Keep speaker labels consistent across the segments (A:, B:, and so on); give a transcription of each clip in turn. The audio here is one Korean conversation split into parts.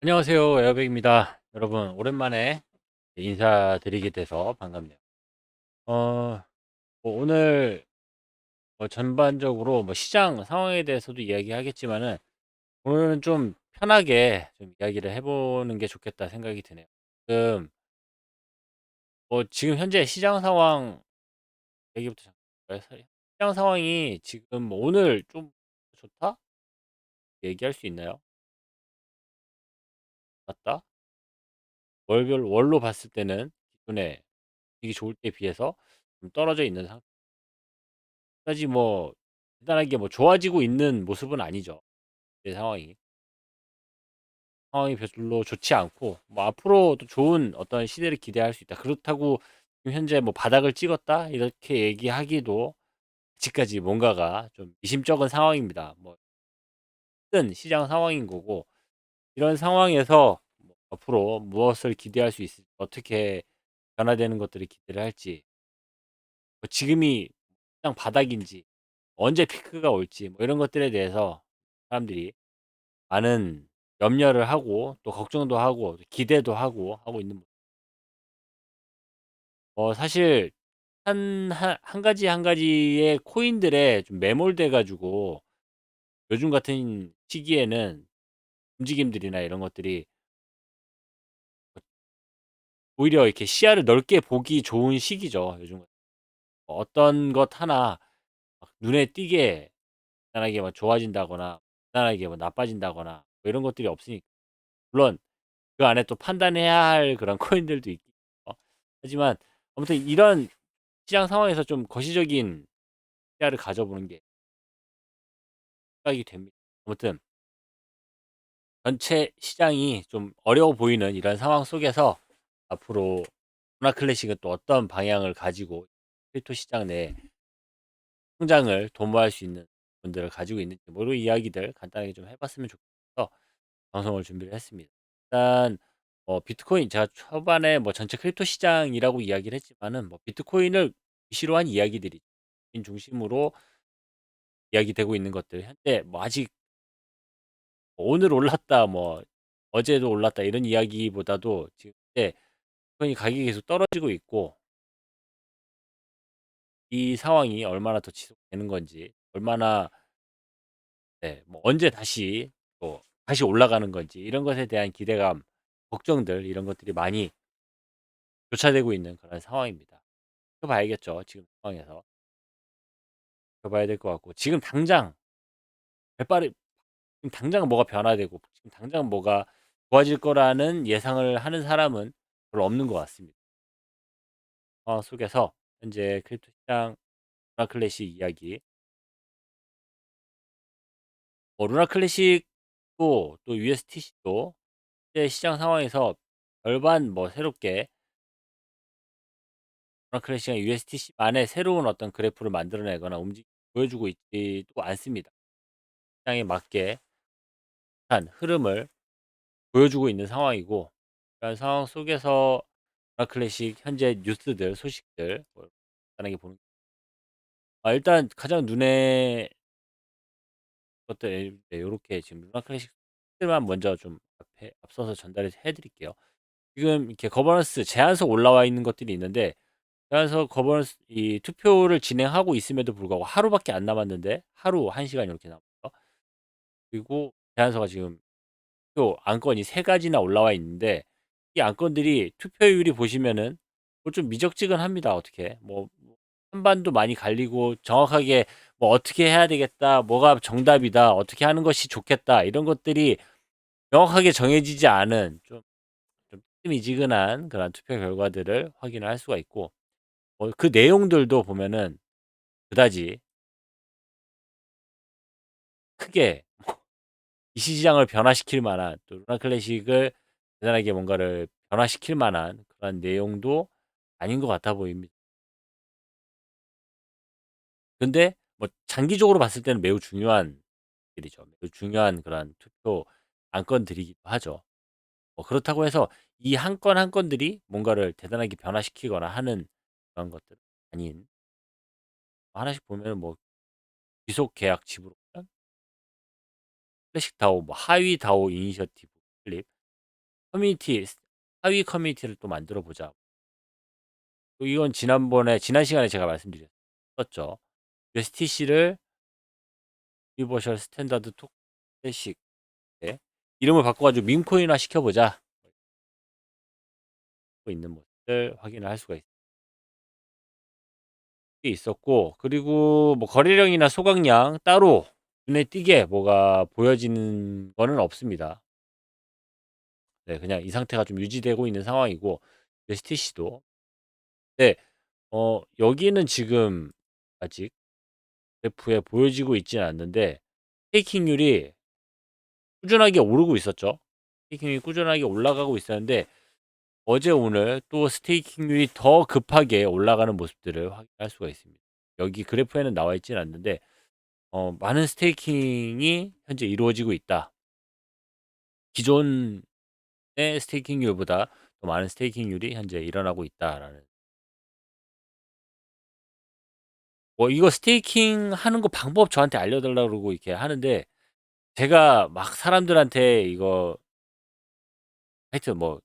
A: 안녕하세요. 에어백입니다. 여러분, 오랜만에 인사드리게 돼서 반갑네요. 어, 오늘 전반적으로 시장 상황에 대해서도 이야기하겠지만은 오늘은 좀 편하게 좀 이야기를 해보는 게 좋겠다 생각이 드네요. 지금 지금 현재 시장 상황 얘기부터 잠깐 할까요? 시장 상황이 지금 오늘 좀 좋다? 얘기할 수 있나요? 맞다? 월로 봤을 때는 기존에 이게 좋을 때에 비해서 좀 떨어져 있는 상태. 그다지 대단하게 좋아지고 있는 모습은 아니죠. 제 상황이 별로 좋지 않고 앞으로도 좋은 어떤 시대를 기대할 수 있다. 그렇다고 지금 현재 바닥을 찍었다 이렇게 얘기하기도 아직까지 뭔가가 좀 미심쩍은 상황입니다. 큰 시장 상황인 거고 이런 상황에서 앞으로 무엇을 기대할 수 있을지 어떻게 변화되는 것들을 기대를 할지 지금이 시장 바닥인지 언제 피크가 올지 이런 것들에 대해서 사람들이 많은 염려를 하고 또 걱정도 하고 기대도 하고 있는 사실 한 가지 한 가지의 코인들에 좀 매몰돼 가지고 요즘 같은 시기에는 움직임들이나 이런 것들이 오히려 이렇게 시야를 넓게 보기 좋은 시기죠, 요즘. 어떤 것 하나 막 눈에 띄게 대단하게 좋아진다거나 대단하게 나빠진다거나 이런 것들이 없으니까. 물론 그 안에 또 판단해야 할 그런 코인들도 있고. 하지만 아무튼 이런 시장 상황에서 좀 거시적인 시야를 가져보는 게 생각이 됩니다. 아무튼 전체 시장이 좀 어려워 보이는 이런 상황 속에서 앞으로 루나 클래식은 또 어떤 방향을 가지고 크립토 시장 내 성장을 도모할 수 있는 분들을 가지고 있는지 이런 이야기들 간단하게 좀 해봤으면 좋겠어서 방송을 준비를 했습니다. 일단 비트코인 제가 초반에 전체 크립토 시장이라고 이야기를 했지만은 비트코인을 이슈로 한 이야기들이 인 중심으로 이야기되고 있는 것들 현재 아직 오늘 올랐다 어제도 올랐다 이런 이야기보다도 지금 현재 비트코인 가격이 계속 떨어지고 있고 이 상황이 얼마나 더 지속되는 건지 얼마나 네, 언제 다시 올라가는 건지 이런 것에 대한 기대감, 걱정들 이런 것들이 많이 교차되고 있는 그런 상황입니다. 지켜봐야겠죠. 지금 상황에서 지켜봐야 될 것 같고 발빠르 지금 당장 뭐가 변화되고 지금 당장 뭐가 좋아질 거라는 예상을 하는 사람은 별로 없는 것 같습니다. 상황 속에서 현재 크립토 시장 루나 클래식 이야기 루나 클래식도 또 USTC도 현재 시장 상황에서 절반 새롭게 루나 클래식이나 USTC만의 새로운 어떤 그래프를 만들어내거나 움직 보여주고 있지도 않습니다. 시장에 맞게 한 흐름을 보여주고 있는 상황이고 그런 상황 속에서 루나 클래식 현재 뉴스들 소식들 간단하게 보는 일단 가장 눈에 것들 요렇게 지금 루나 클래식들만 먼저 좀 앞에 앞서서 전달을 해 드릴게요. 지금 이렇게 거버넌스 제안서 올라와 있는 것들이 있는데 제안서 거버넌스 이 투표를 진행하고 있음에도 불구하고 하루밖에 안 남았는데 하루 1 시간 이렇게 남았어. 그리고 제안서가 지금 투표 안건이 3 가지나 올라와 있는데 이 안건들이 투표율이 보시면은 좀 미적지근합니다 어떻게. 찬반도 많이 갈리고 정확하게 '어떻게 해야 되겠다. 뭐가 정답이다. 어떻게 하는 것이 좋겠다.' 이런 것들이 명확하게 정해지지 않은 좀 미지근한 그런 투표 결과들을 확인을 할 수가 있고 그 내용들도 보면은 그다지 크게 이 시장을 변화시킬 만한 또 루나 클래식을 대단하게 뭔가를 변화시킬 만한 그런 내용도 아닌 것 같아 보입니다. 근데 장기적으로 봤을 때는 매우 중요한 일이죠. 매우 중요한 그런 투표 안건들이기도 하죠. 그렇다고 해서 이 한 건 한 건들이 뭔가를 대단하게 변화시키거나 하는 그런 것들 아닌 하나씩 보면은 지속 계약 지불 옵션, 클래식 다오, 하위 다오 이니셔티브 클립 커뮤니티 하위 커뮤니티를 또 만들어 보자. 또 이건 지난번에 지난 시간에 제가 말씀드렸었죠. USTC를 유니버셜 스탠다드 토 클래식 네. 이름을 바꿔 가지고 밈코인화 시켜 보자. 고 있는 모습을 확인을 할 수가 있었고, 그리고 뭐 거래량이나 소각량 따로 눈에 띄게 뭐가 보여지는 거는 없습니다. 네, 그냥 이 상태가 좀 유지되고 있는 상황이고, STC도 네, 여기는 지금 아직 그래프에 보여지고 있지는 않는데 스테이킹률이 꾸준하게 오르고 있었죠. 스테이킹률이 꾸준하게 올라가고 있었는데 어제 오늘 또 스테이킹률이 더 급하게 올라가는 모습들을 확인할 수가 있습니다. 여기 그래프에는 나와 있지는 않는데 많은 스테이킹이 현재 이루어지고 있다. 기존의 스테이킹률보다 더 많은 스테이킹률이 현재 일어나고 있다라는. 뭐 이거 스테이킹 하는 거 방법 저한테 알려달라고 그러고 이렇게 하는데 제가 막 사람들한테 이거 하여튼 뭐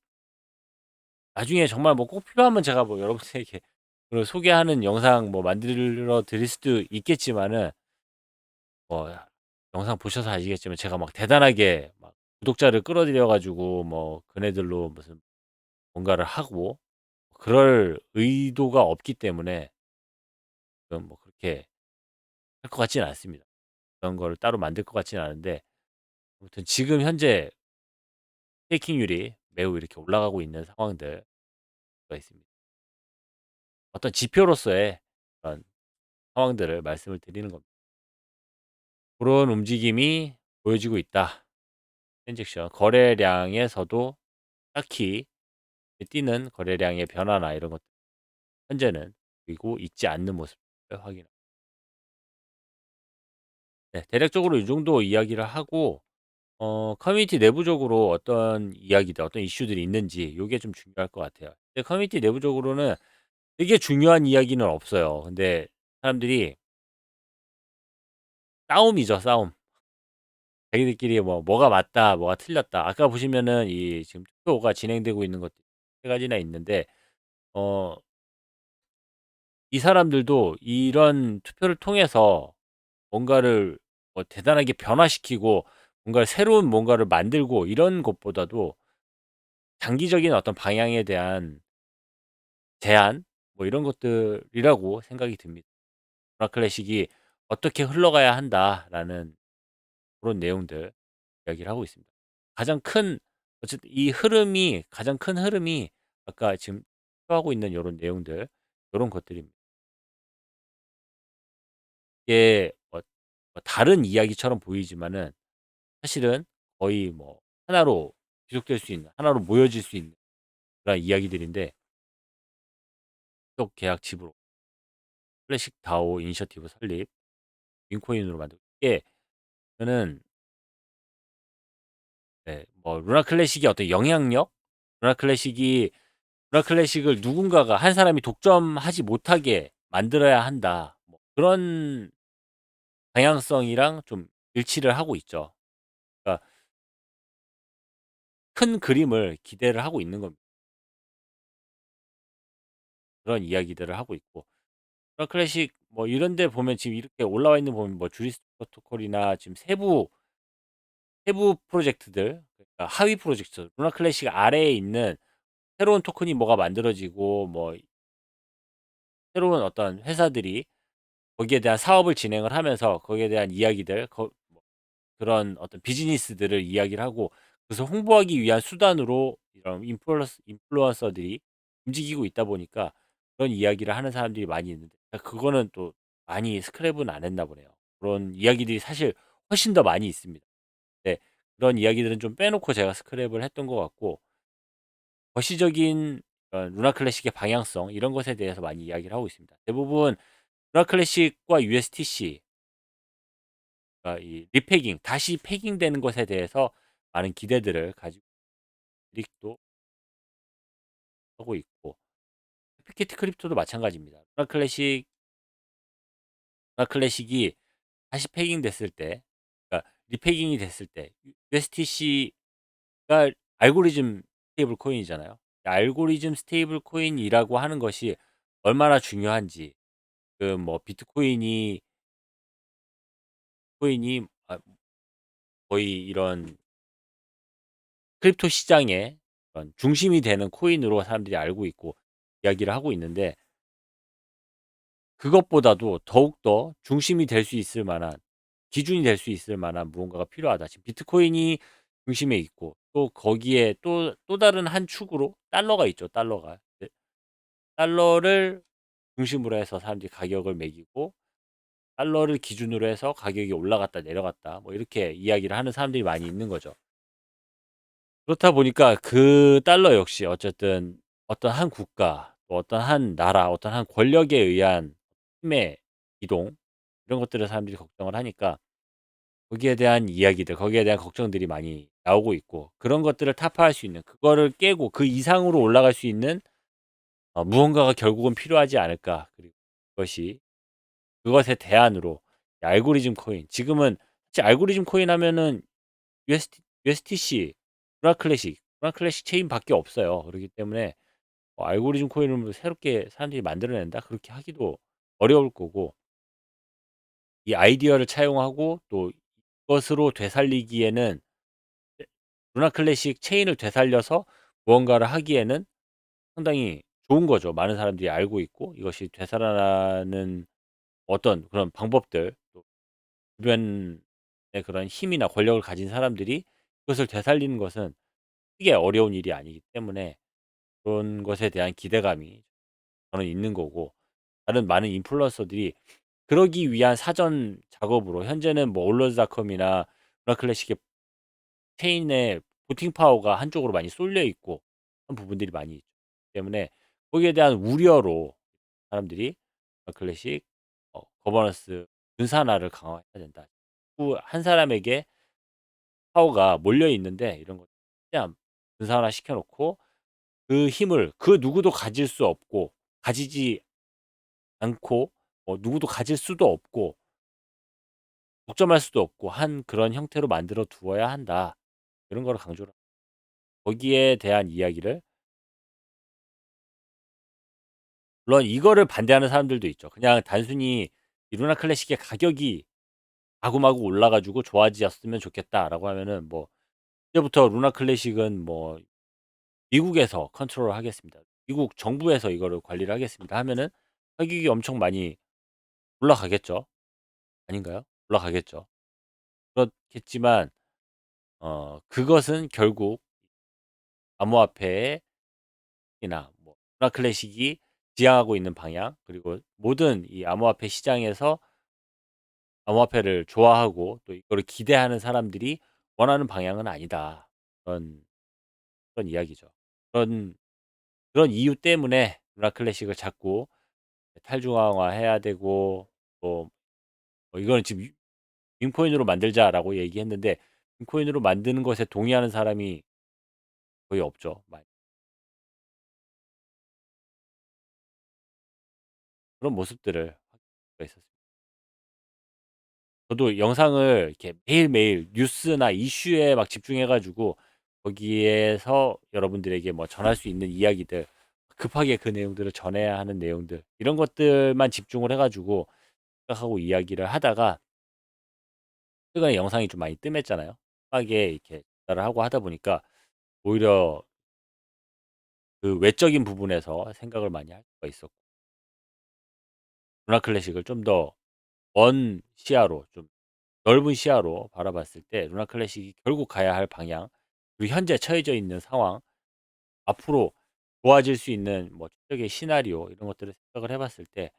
A: 나중에 정말 뭐 꼭 필요하면 제가 뭐 여러분들에게 그 소개하는 영상 뭐 만들어 드릴 수도 있겠지만은 뭐 영상 보셔서 아시겠지만 제가 막 대단하게 막 구독자를 끌어들여 가지고 뭐 그네들로 무슨 뭔가를 하고 그럴 의도가 없기 때문에 지금 뭐 그렇게 할 것 같지는 않습니다. 그런 거를 따로 만들 것 같지는 않은데 아무튼 지금 현재 스테이킹률이 매우 이렇게 올라가고 있는 상황들가 있습니다. 어떤 지표로서의 그런 상황들을 말씀을 드리는 겁니다. 그런 움직임이 보여지고 있다. 트랜잭션 거래량에서도 딱히 뛰는 거래량의 변화나 이런 것 현재는 보이고 있지 않는 모습을 확인합니다. 네, 대략적으로 이 정도 이야기를 하고 커뮤니티 내부적으로 어떤 이야기들, 어떤 이슈들이 있는지 요게 좀 중요할 것 같아요. 근데 커뮤니티 내부적으로는 되게 중요한 이야기는 없어요. 근데 사람들이 싸움이죠, 싸움. 자기들끼리 뭐 뭐가 맞다, 뭐가 틀렸다. 아까 보시면은 이 지금 투표가 진행되고 있는 것들이 세 가지나 있는데 어 이 사람들도 이런 투표를 통해서 뭔가를 뭐 대단하게 변화시키고 뭔가 새로운 뭔가를 만들고 이런 것보다도 장기적인 어떤 방향에 대한 제안 뭐 이런 것들이라고 생각이 듭니다. 문화 클래식이 어떻게 흘러가야 한다라는 그런 내용들 이야기를 하고 있습니다. 가장 큰 어쨌든 이 흐름이 가장 큰 흐름이 아까 지금 하고 있는 요런 내용들 요런 것들입니다. 이게 뭐 다른 이야기처럼 보이지만은 사실은 거의 뭐 하나로 귀속될 수 있는 하나로 모여질 수 있는 그런 이야기들인데 또 계약 지불, 클래식 다오 이니셔티브 설립, 윈코인으로 만들고 이게 저는 네 뭐 루나 클래식의 어떤 영향력? 루나 클래식이 루나 클래식을 누군가가 한 사람이 독점하지 못하게 만들어야 한다. 뭐 그런 방향성이랑 좀 일치를 하고 있죠. 그러니까 큰 그림을 기대를 하고 있는 겁니다. 그런 이야기들을 하고 있고 루나 클래식 뭐 이런 데 보면 지금 이렇게 올라와 있는 보면 뭐 주리스 프로토콜이나 지금 세부 프로젝트들 그러니까 하위 프로젝트 루나 클래식 아래에 있는 새로운 토큰이 뭐가 만들어지고 뭐 새로운 어떤 회사들이 거기에 대한 사업을 진행을 하면서 거기에 대한 이야기들 뭐 그런 어떤 비즈니스들을 이야기를 하고 그래서 홍보하기 위한 수단으로 이런 인플루언서들이 움직이고 있다 보니까 그런 이야기를 하는 사람들이 많이 있는데 그거는 또 많이 스크랩은 안 했나 보네요. 그런 이야기들이 사실 훨씬 더 많이 있습니다. 네. 그런 이야기들은 좀 빼놓고 제가 스크랩을 했던 것 같고 거시적인 루나 클래식의 방향성 이런 것에 대해서 많이 이야기를 하고 있습니다. 대부분 루나 클래식과 USTC 이 리패깅 다시 패깅되는 것에 대해서 많은 기대들을 가지고 릭도 하고 있고 피케티 크립토도 마찬가지입니다. 루나 클래식이 다시 패깅됐을 때 그러니까 리패깅이 됐을 때 USTC가 알고리즘 스테이블 코인이잖아요. 알고리즘 스테이블 코인이라고 하는 것이 얼마나 중요한지, 그 뭐 비트코인이 코인이 거의 이런 크립토 시장의 그런 중심이 되는 코인으로 사람들이 알고 있고 이야기를 하고 있는데, 그것보다도 더욱더 중심이 될 수 있을 만한, 기준이 될 수 있을 만한 무언가가 필요하다. 지금 비트코인이 중심에 있고, 또 거기에 또 다른 한 축으로 달러가 있죠, 달러가. 네. 달러를 중심으로 해서 사람들이 가격을 매기고, 달러를 기준으로 해서 가격이 올라갔다 내려갔다 뭐 이렇게 이야기를 하는 사람들이 많이 있는 거죠. 그렇다 보니까 그 달러 역시 어쨌든 어떤 한 국가, 또 어떤 한 나라, 어떤 한 권력에 의한 힘의 이동, 이런 것들을 사람들이 걱정을 하니까 거기에 대한 이야기들, 거기에 대한 걱정들이 많이 나오고 있고, 그런 것들을 타파할 수 있는, 그거를 깨고 그 이상으로 올라갈 수 있는 무언가가 결국은 필요하지 않을까. 그리고 그것이, 그것의 대안으로 알고리즘 코인, 지금은 사실 알고리즘 코인 하면은 USTC, 루나 클래식 체인밖에 없어요. 그렇기 때문에 알고리즘 코인을 뭐 새롭게 사람들이 만들어낸다, 그렇게 하기도 어려울 거고, 이 아이디어를 차용하고 또 이것으로 되살리기에는, 루나 클래식 체인을 되살려서 무언가를 하기에는 상당히 좋은 거죠. 많은 사람들이 알고 있고 이것이 되살아나는 어떤 그런 방법들, 또 주변에 그런 힘이나 권력을 가진 사람들이 그것을 되살리는 것은 크게 어려운 일이 아니기 때문에 그런 것에 대한 기대감이 저는 있는 거고, 다른 많은 인플루언서들이 그러기 위한 사전 작업으로 현재는 뭐 올러즈닷컴이나 루나클래식의 체인의 보팅 파워가 한쪽으로 많이 쏠려 있고 그런 부분들이 많이 있기 때문에, 거기에 대한 우려로 사람들이 루나클래식 거버넌스 분산화를 강화해야 된다. 후 한 사람에게 파워가 몰려 있는데 이런 걸 최대한 분산화 시켜 놓고, 그 힘을 그 누구도 가질 수 없고 가지지 않고, 누구도 가질 수도 없고 독점할 수도 없고 한 그런 형태로 만들어 두어야 한다. 이런 거를 강조를, 거기에 대한 이야기를, 물론 이거를 반대하는 사람들도 있죠. 그냥 단순히 이 루나 클래식의 가격이 마구마구 올라 가지고 좋아졌으면 좋겠다라고 하면은, 뭐 이제부터 루나 클래식은 뭐 미국에서 컨트롤을 하겠습니다. 미국 정부에서 이거를 관리를 하겠습니다 하면은 가격이 엄청 많이 올라가겠죠. 아닌가요? 올라가겠죠. 그렇겠지만 그것은 결국 암호화폐의 이나 뭐 루나 클래식이 지향하고 있는 방향, 그리고 모든 이 암호화폐 시장에서 암호화폐를 좋아하고 또 이거를 기대하는 사람들이 원하는 방향은 아니다. 그런 그런 이야기죠. 그런 그런 이유 때문에 루나 클래식을 자꾸 탈중앙화해야 되고, 또 이거는 지금 윙코인으로 만들자."라고 얘기했는데 윙코인으로 만드는 것에 동의하는 사람이 거의 없죠. 그런 모습들을 확인할 수가 있었습니다. 저도 영상을 이렇게 매일매일 뉴스나 이슈에 막 집중해 가지고 거기에서 여러분들에게 뭐 전할 수 있는 이야기들, 급하게 그 내용들을 전해야 하는 내용들, 이런 것들만 집중을 해 가지고 생각하고 이야기를 하다가 최근에 영상이 좀 많이 뜸했잖아요. 급하게 이렇게 전달을 하고 하다 보니까 오히려 그 외적인 부분에서 생각을 많이 할 수가 있었고, 문화 클래식을 좀 더 먼 시야로, 좀 넓은 시야로 바라봤을 때 루나 클래식이 결국 가야 할 방향, 그리고 현재 처해져 있는 상황, 앞으로 좋아질 수 있는 뭐 최적의 시나리오, 이런 것들을 생각을 해 봤을 때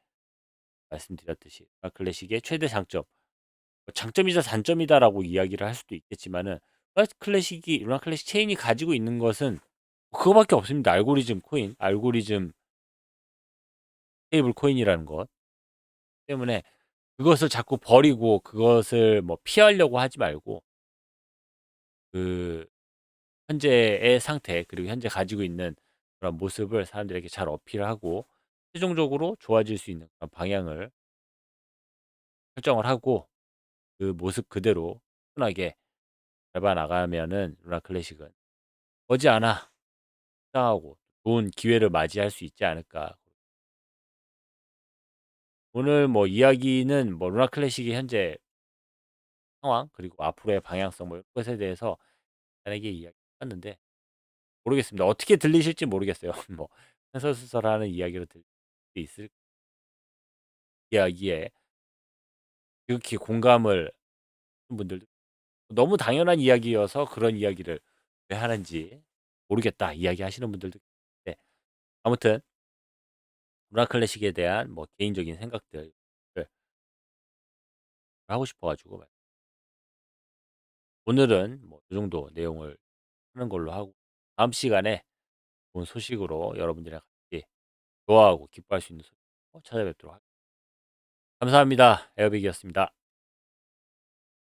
A: 말씀드렸듯이 루나 클래식의 최대 장점, 뭐 장점이자 단점이다라고 이야기를 할 수도 있겠지만은, 루나 클래식 체인이 가지고 있는 것은 그거밖에 없습니다. 알고리즘 코인, 알고리즘 스테이블 코인이라는 것 때문에, 그것을 자꾸 버리고 그것을 뭐 피하려고 하지 말고, 그 현재의 상태, 그리고 현재 가지고 있는 그런 모습을 사람들에게 잘 어필하고 최종적으로 좋아질 수 있는 그런 방향을 설정을 하고 그 모습 그대로 꾸준하게 밟아 나가면은 루나 클래식은 머지않아 성장하고 좋은 기회를 맞이할 수 있지 않을까. 오늘 뭐 이야기는 뭐 루나 클래식의 현재 상황 그리고 앞으로의 방향성 뭐 이런 것에 대해서 간단하게 이야기해 봤는데 모르겠습니다. 어떻게 들리실지 모르겠어요. 뭐 횡설수설하는 이야기로 들릴 수 있을 이야기에 지극히 공감을 하는 분들도 너무 당연한 이야기여서 그런 이야기를 왜 하는지 모르겠다 이야기하시는 분들도 있는데 아무튼 문화 클래식에 대한 뭐 개인적인 생각들을 하고 싶어 가지고 오늘은 뭐 이 정도 내용을 하는 걸로 하고 다음 시간에 좋은 소식으로 여러분들이랑 같이 좋아하고 기뻐할 수 있는 소식으로 찾아뵙도록 하겠습니다. 감사합니다. 에어빅이었습니다.